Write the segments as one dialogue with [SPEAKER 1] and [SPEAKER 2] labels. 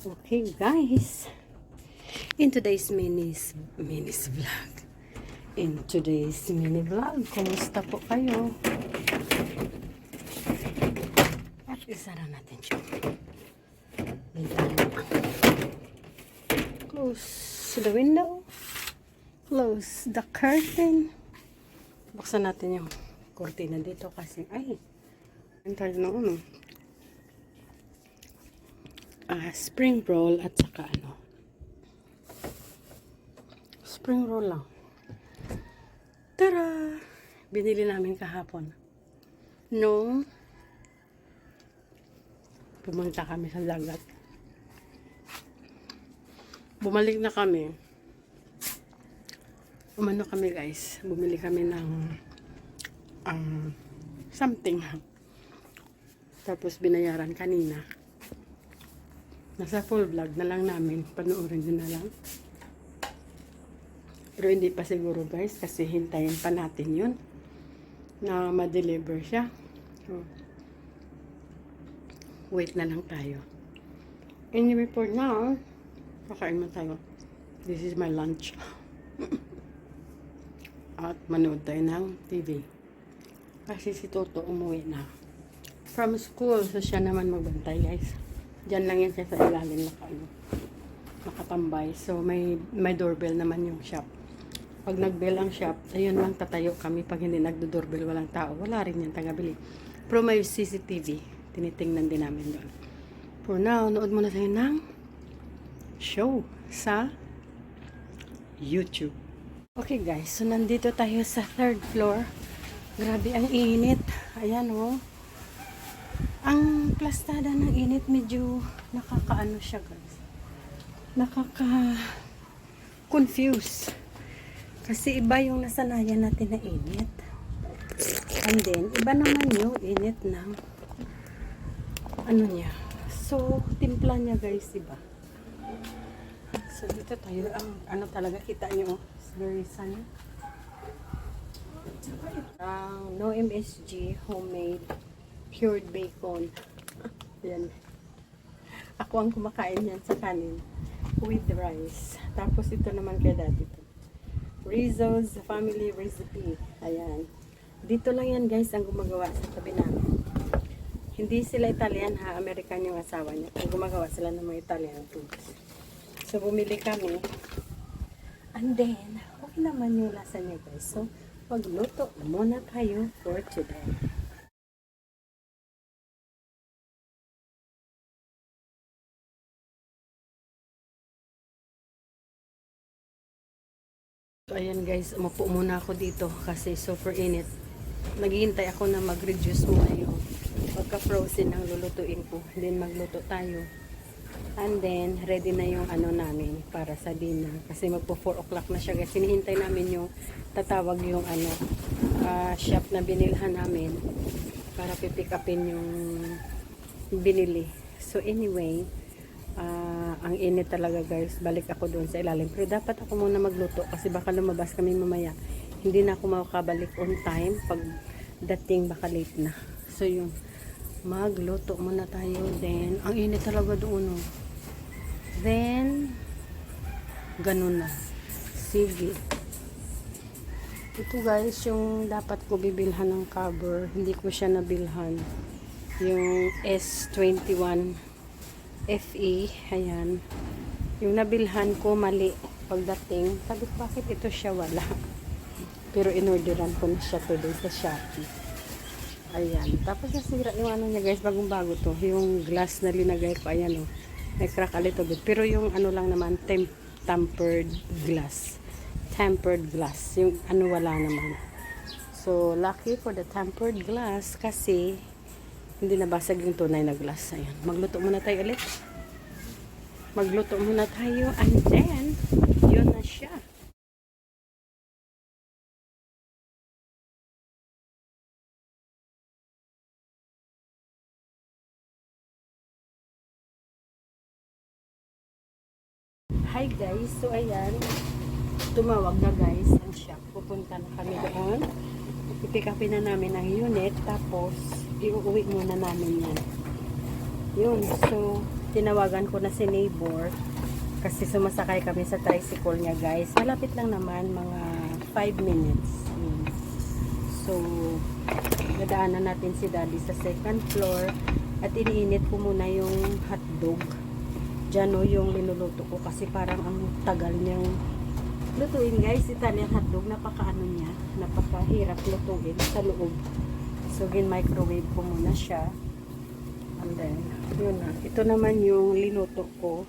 [SPEAKER 1] Okay guys, in today's mini vlog, kumusta po kayo? At isara natin siya. Close the window, close the curtain. Buksan natin yung kurtina dito kasi ang tayo na spring roll at saka spring roll lang. Tara! Binili namin kahapon. No, pumunta kami sa dagat. Bumalik na kami. Umano kami guys. Bumili kami ng something. Tapos binayaran kanina. Nasa full vlog na lang namin. Panoorin nyo na lang. Pero hindi pa siguro guys. Kasi hintayin pa natin yun. Na ma-deliver siya. So, wait na lang tayo. Anyway, for now, kakain mo tayo. This is my lunch. At manood tayo ng TV. Kasi si Toto umuwi na from school. So siya naman magbantay guys. Diyan lang yan siya sa ilalim nakatambay. So may doorbell naman yung shop. Pag nag-bell ang shop, ayun lang tatayo kami. Pag hindi nagdo-doorbell, walang tao. Wala rin yan tagabili. Pero may CCTV. Tinitingnan din namin doon. For now, nood muna tayo ng show sa YouTube. Okay guys, so nandito tayo sa third floor. Grabe ang init. Ayan ang plastada ng init medyo nakakaano siya guys. Confuse. Kasi iba yung nasanayan natin na init. And then, iba naman yung init ng niya. So, timpla niya guys, iba. So, dito tayo. Ang talaga kita nyo. It's very sunny. No MSG homemade cured bacon. Yan. Ako ang kumakain yan sa kanin with rice. Tapos ito naman kay daddy. Rizzo's family recipe. Ayan. Dito lang yan guys ang gumagawa sa tabi namin. Hindi sila Italian ha. American yung asawa niya. Ang gumagawa sila ng mga Italian foods. So bumili kami. And then, okay naman yung lasa niya guys. So, magluto muna tayo for today. So, ayan guys, umupo muna ako dito kasi super init. Naghihintay ako na mag-reduce muna yung pagka-frozen ng lulutuin ko. Then magluto tayo. And then, ready na yung namin para sa dinner. Kasi magpo 4 o'clock na siya guys. Hinihintay namin yung tatawag yung shop na binilhan namin para pipick upin yung binili. So anyway, ang init talaga guys. Balik ako doon sa ilalim. Pero dapat ako muna magluto kasi baka lumabas kami mamaya. Hindi na ako makakabalik on time pag dating baka late na. So yung magluto muna tayo. Then, ang init talaga doon Then, ganun na. Sige. Ito guys, yung dapat ko bibilhan ng cover. Hindi ko siya nabilhan. Yung S21 FE. Ayan. Yung nabilhan ko, mali. Pagdating, sabi ko, bakit ito siya wala? Pero inorderan ko na siya today sa Shopee. Ayan. Tapos nasira yung niya guys, bagong-bago to. Yung glass na linagay ko, ayan may crack a little bit. Pero yung lang naman, tempered glass. Tempered glass. Yung wala naman. So, lucky for the tempered glass kasi hindi nabasag yung tunay na glass. Ayan. Magluto muna tayo ulit. Magluto muna tayo and then, yun na siya. Hi guys, so ayan, tumawag na guys ang shop. Pupunta na kami doon. Pipick upin na namin ang unit. Tapos, iuwi muna namin yan. Yun, so, tinawagan ko na si neighbor kasi sumasakay kami sa tricycle niya guys. Malapit lang naman, mga 5 minutes. So, nadaanan natin si daddy sa second floor at iniinit ko muna yung hotdog. Diyan o yung linuluto ko kasi parang ang tagal niyang lutuin guys. Italian hotdog, napakaano niya, napakahirap lutuin sa loob. So, microwave ko muna siya. And then, yun na. Ito naman yung linuto ko.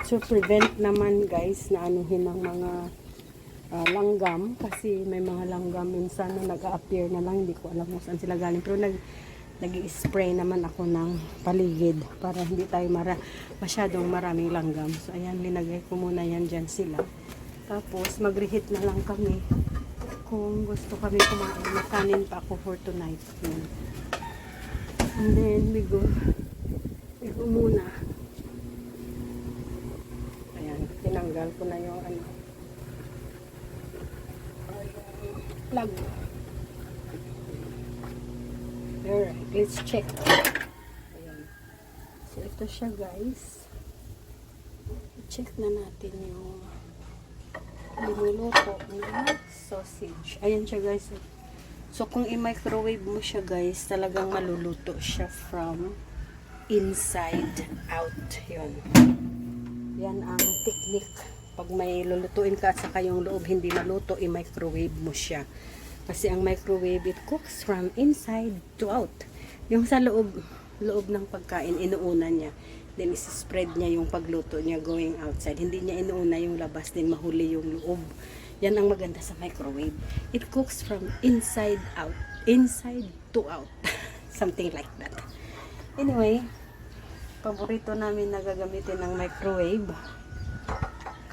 [SPEAKER 1] To prevent naman guys na anuhin ng mga langgam. Kasi may mga langgam minsan na nag-a-appear na lang. Hindi ko alam kung saan sila galing. Pero nag-i-spray naman ako ng paligid para hindi tayo masyadong maraming langgam. So, ayan, linagay ko muna yan dyan sila. Tapos, mag-reheat na lang kami. Kung gusto kami kumain, makanin pa ako for tonight. And then, we go muna. Ayan, tinanggal ko na yung plug. Alright, let's check. Ayan. So, ito siya guys. Check na natin yung linuluto na sausage. Ayan siya guys. So, kung i-microwave mo siya guys, talagang maluluto siya from inside out. Yun. Yan ang technique. Pag may lulutuin ka at saka yung loob hindi maluto, i-microwave mo siya. Kasi ang microwave, it cooks from inside to out. Yung sa loob ng pagkain, inuuna niya. Then, isi-spread niya yung pagluto niya going outside. Hindi niya inuuna yung labas, din mahuli yung loob. Yan ang maganda sa microwave. It cooks from inside out. Inside to out. Something like that. Anyway, paborito namin na gagamitin ng microwave.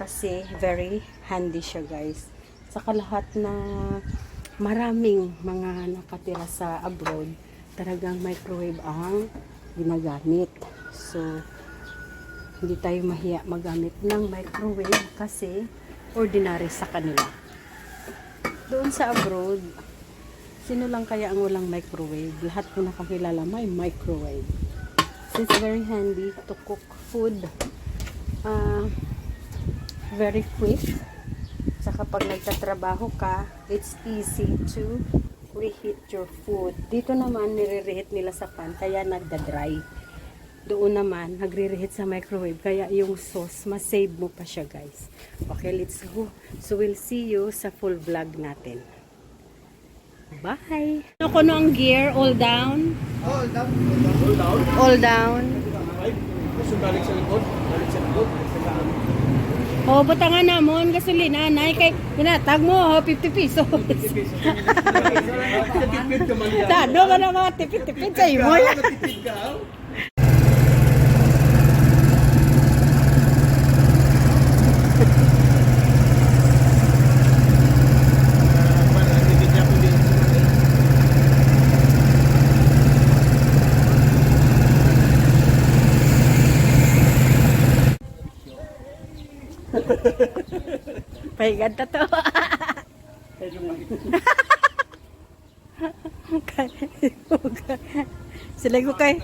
[SPEAKER 1] Kasi very handy siya guys. Saka lahat na maraming mga nakatira sa abroad, talagang microwave ang ginagamit. So, hindi tayo mahiya magamit ng microwave kasi ordinary sa kanila. Doon sa abroad, sino lang kaya ang walang microwave? Lahat ko nakakilala may microwave. So, it's very handy to cook food. Very quick. Saka pag nagtatrabaho ka, it's easy to reheat your food. Dito naman, nire-reheat nila sa pan, kaya nagda-dry. Doon naman, nagre-reheat sa microwave, kaya yung sauce, ma-save mo pa siya guys. Okay, let's go. So, we'll see you sa full vlog natin. Bye! Ano ko ang gear? All down?
[SPEAKER 2] All down. All down.
[SPEAKER 1] All down.
[SPEAKER 2] Gusto balik sa likod. Balik sa likod.
[SPEAKER 1] O, butangan namon, gasolina, nay, kay, pinatag mo, 50 pesos.
[SPEAKER 2] 50 pesos. Tipid ka man yan.
[SPEAKER 1] Tado ka na mga tipid-tipid sa imo.
[SPEAKER 2] Tipid ka.
[SPEAKER 1] Pahigan ta to. Sila ko kay.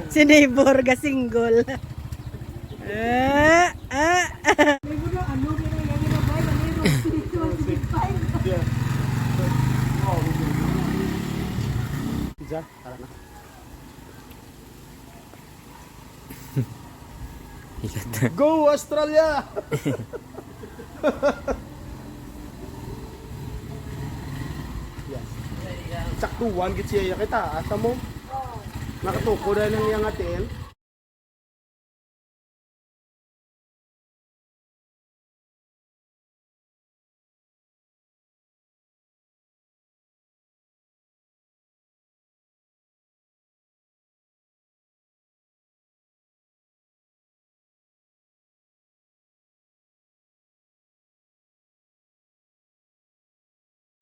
[SPEAKER 1] Si neighbor ga single.
[SPEAKER 2] Pizza, tara na. Go Australia! Yes. Saktuan git siya kita, asa mo? Nakatuko na ng iyang atin.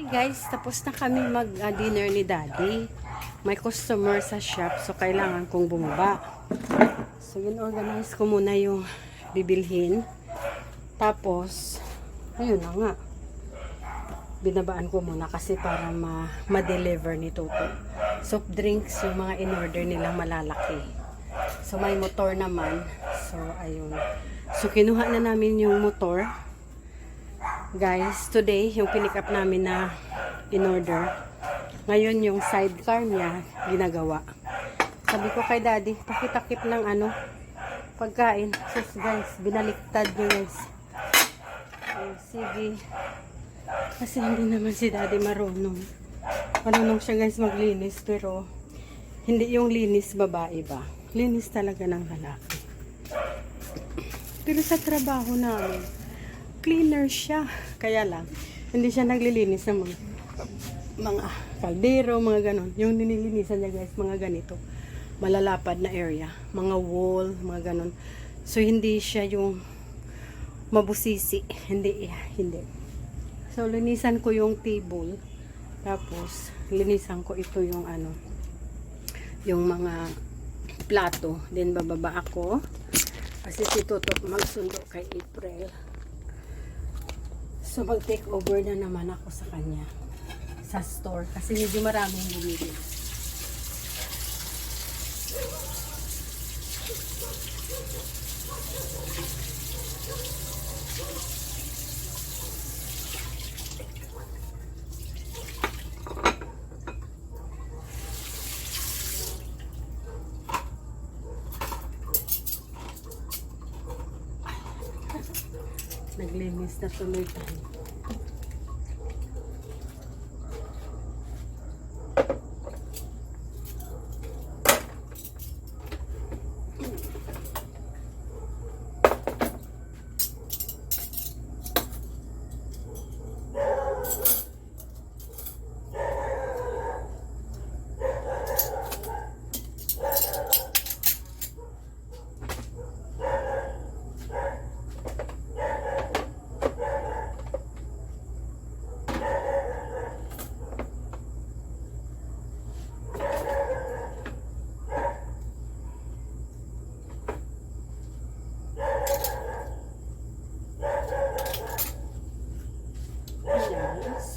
[SPEAKER 1] Guys, tapos na kami mag-dinner ni Daddy. May customer sa shop, so kailangan kong bumaba. So, in-organize ko muna yung bibilhin. Tapos, ayun na nga. binabaan ko muna kasi para ma-deliver ni Toto. Soft drinks, yung mga in-order nilang malalaki. So, may motor naman. So, ayun. So, kinuha na namin yung motor. Guys, today, yung pinick up namin na in-order. Ngayon, yung sidecar niya, ginagawa. Sabi ko kay Daddy, pakitakip ng pagkain. So, guys, binaliktad niyo guys. So, sige. Kasi hindi naman si Daddy marunong. Marunong siya guys maglinis, pero hindi yung linis babae ba. Linis talaga ng lalaki. Pero sa trabaho namin, cleaner siya. Kaya lang, hindi siya naglilinis ng mga kaldero, mga ganon. Yung nililinisan niya guys, mga ganito. Malalapad na area. Mga wall, mga ganon. So, hindi siya yung mabusisi. Hindi. So, linisan ko yung table. Tapos, linisan ko ito yung yung mga plato. Then, bababa ako. Kasi si Toto magsundo kay April. So, mag-take over na naman ako sa kanya. Sa store. Kasi medyo maraming bumili. Naglinis na tuloy tayo.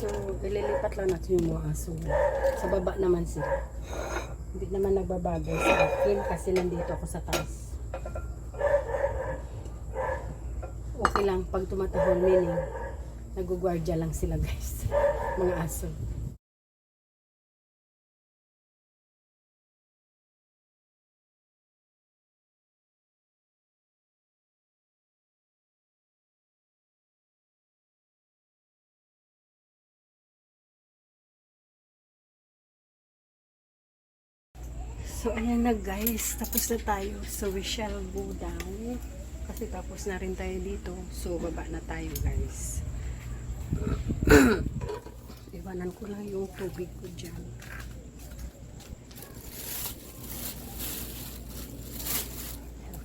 [SPEAKER 1] So, ililipat lang natin yung mga aso. Sa baba naman sila. Hindi naman nagbabagay sa akin kasi nandito ako sa taas. Okay lang pag tumatahol, meaning nagugwardya lang sila guys. Mga aso. So, ayan na guys. Tapos na tayo. So, we shall go down. Kasi tapos na rin tayo dito. So, baba na tayo guys. Iwanan ko lang yung tubig ko dyan.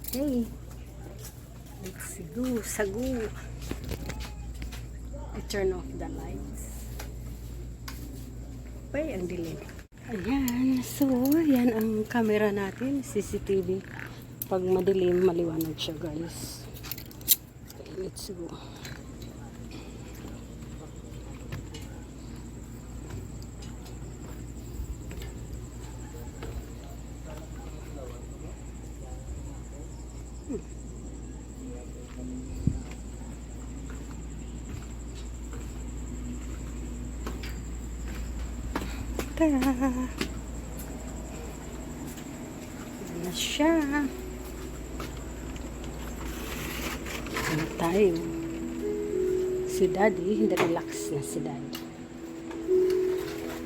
[SPEAKER 1] Okay. Let's go. Sago. I turn off the lights. Ay, ang dilim. Ayan, so yan ang camera natin, CCTV. Pag madilim, maliwanag siya guys. Okay, let's go. Tara! Ayan na siya. Ayan tayo. Si Daddy, relax na si Daddy.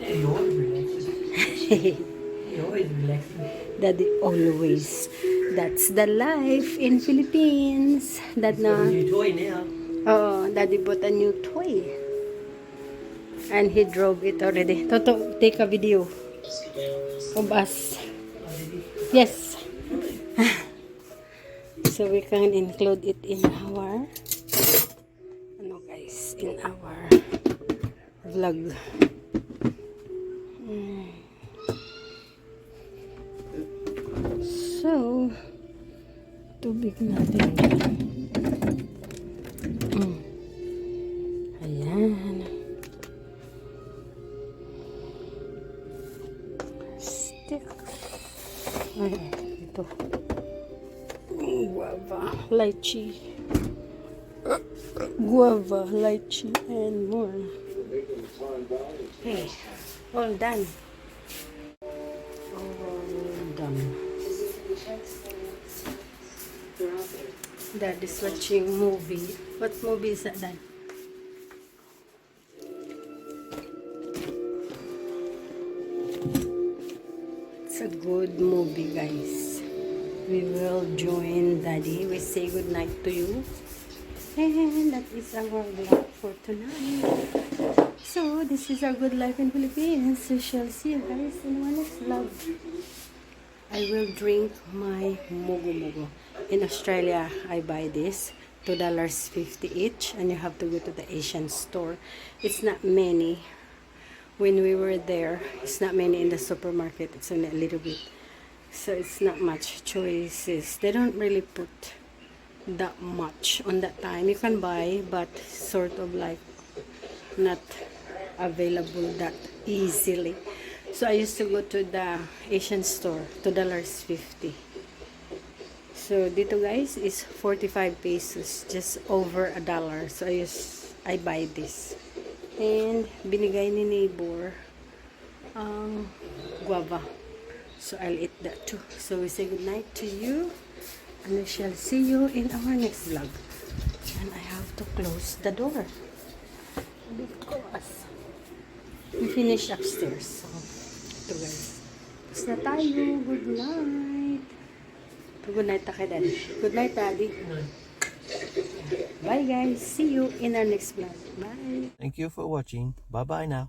[SPEAKER 3] You're always relaxing. You're always relaxing.
[SPEAKER 1] Daddy always. That's the life in Philippines. That
[SPEAKER 3] Got
[SPEAKER 1] na.
[SPEAKER 3] a new toy now.
[SPEAKER 1] Oh, Daddy bought a new toy. And he drove it already. Toto, take a video of us. Yes. So we can include it in our guys, in our vlog. So tubig natin. Ayan. stick. Ay, ito. Guava, lychee. Guava, lychee, and more. Okay, all done. All done. Dad is watching movie. What movie is that, Dad? It's a good movie, guys. We will join Daddy. We say good night to you. And that is our vlog for tonight. So, this is our good life in Philippines. We shall see you guys in our next vlog. I will drink my Mogo Mogo. In Australia, I buy this. $2.50 each. And you have to go to the Asian store. It's not many. When we were there, it's not many in the supermarket. It's only a little bit. So, it's not much choices. They don't really put that much on that time. You can buy, but sort of like not available that easily. So I used to go to the Asian store, $2.50. So dito guys is 45 pesos, just over $1. So I buy this. And binigay ni neighbor ang guava. So I'll eat that too. So we say good night to you. And we shall see you in our next vlog. And I have to close the door. Because we finished upstairs. So, ito guys. Tapos na tayo. Good night. Good night ta kay Daddy. Good night, Daddy. Bye guys. See you in our next vlog. Bye.
[SPEAKER 4] Thank you for watching. Bye bye now.